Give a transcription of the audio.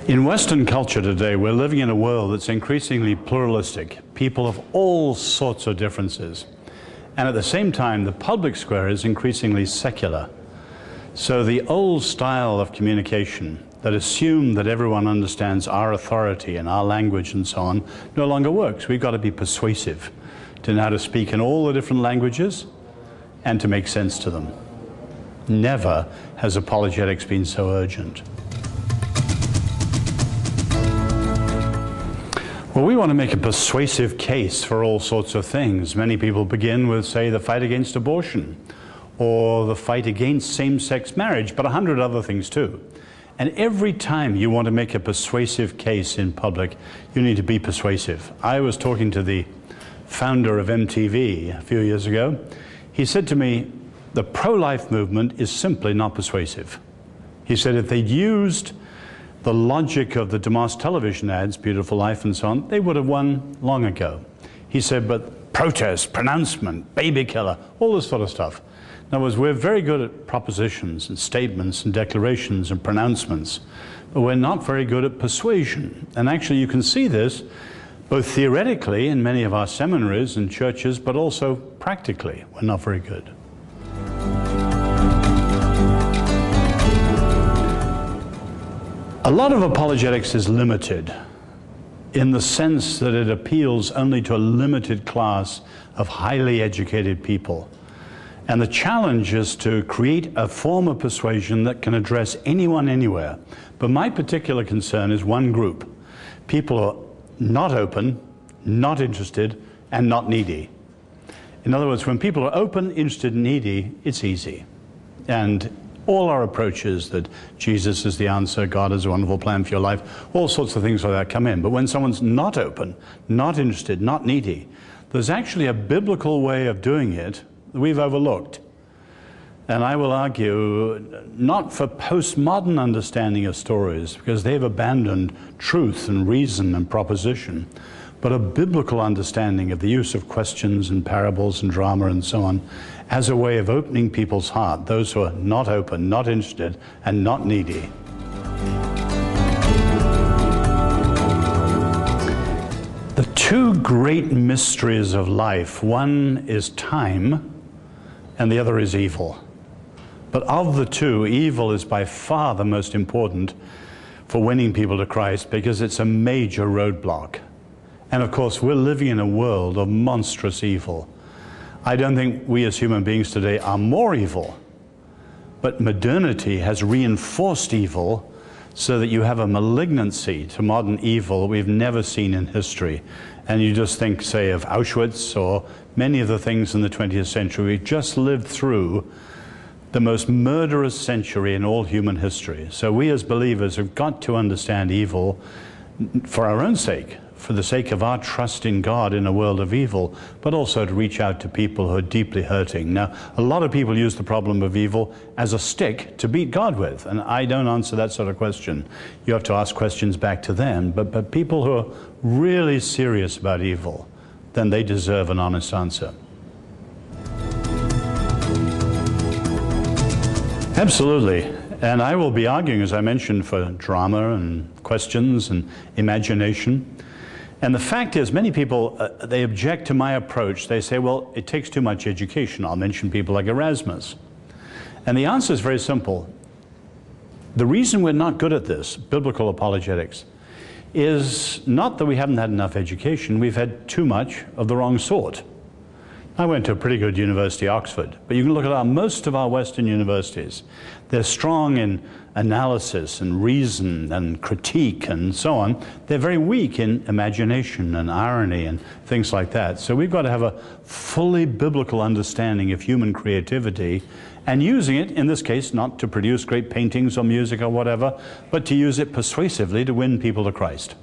In Western culture today, we're living in a world that's increasingly pluralistic, people of all sorts of differences. And at the same time, the public square is increasingly secular. So the old style of communication that assumed that everyone understands our authority and our language and so on no longer works. We've got to be persuasive to know how to speak in all the different languages and to make sense to them. Never has apologetics been so urgent. Well, we want to make a persuasive case for all sorts of things. Many people begin with, say, the fight against abortion or the fight against same-sex marriage, but 100 other things too. And every time you want to make a persuasive case in public, you need to be persuasive. I was talking to the founder of MTV a few years ago. He said to me, the pro-life movement is simply not persuasive. He said if they'd used the logic of the Demas television ads, Beautiful Life and so on, they would have won long ago. He said, but protest, pronouncement, baby killer, all this sort of stuff. In other words, we're very good at propositions and statements and declarations and pronouncements, but we're not very good at persuasion. And actually you can see this both theoretically in many of our seminaries and churches, but also practically, we're not very good. A lot of apologetics is limited in the sense that it appeals only to a limited class of highly educated people. And the challenge is to create a form of persuasion that can address anyone, anywhere. But my particular concern is one group. People who are not open, not interested, and not needy. In other words, when people are open, interested, and needy, it's easy. And all our approaches that Jesus is the answer, God has a wonderful plan for your life, all sorts of things like that come in. But when someone's not open, not interested, not needy, there's actually a biblical way of doing it that we've overlooked. And I will argue, not for postmodern understanding of stories, because they've abandoned truth and reason and proposition, but a biblical understanding of the use of questions and parables and drama and so on as a way of opening people's heart, those who are not open, not interested, and not needy. The two great mysteries of life, one is time and the other is evil. But of the two, evil is by far the most important for winning people to Christ because it's a major roadblock. And of course, we're living in a world of monstrous evil. I don't think we as human beings today are more evil, but modernity has reinforced evil so that you have a malignancy to modern evil we've never seen in history. And you just think, say, of Auschwitz or many of the things in the 20th century. We just lived through the most murderous century in all human history. So we as believers have got to understand evil for our own sake, for the sake of our trust in God in a world of evil, but also to reach out to people who are deeply hurting. Now, a lot of people use the problem of evil as a stick to beat God with, and I don't answer that sort of question. You have to ask questions back to them, but people who are really serious about evil, then they deserve an honest answer. Absolutely. And I will be arguing, as I mentioned, for drama and questions and imagination. And the fact is, many people, they object to my approach. They say, well, it takes too much education. I'll mention people like Erasmus. And the answer is very simple. The reason we're not good at this, biblical apologetics, is not that we haven't had enough education. We've had too much of the wrong sort. I went to a pretty good university, Oxford, but you can look at most of our Western universities. They're strong in analysis and reason and critique and so on. They're very weak in imagination and irony and things like that. So we've got to have a fully biblical understanding of human creativity and using it, in this case, not to produce great paintings or music or whatever, but to use it persuasively to win people to Christ.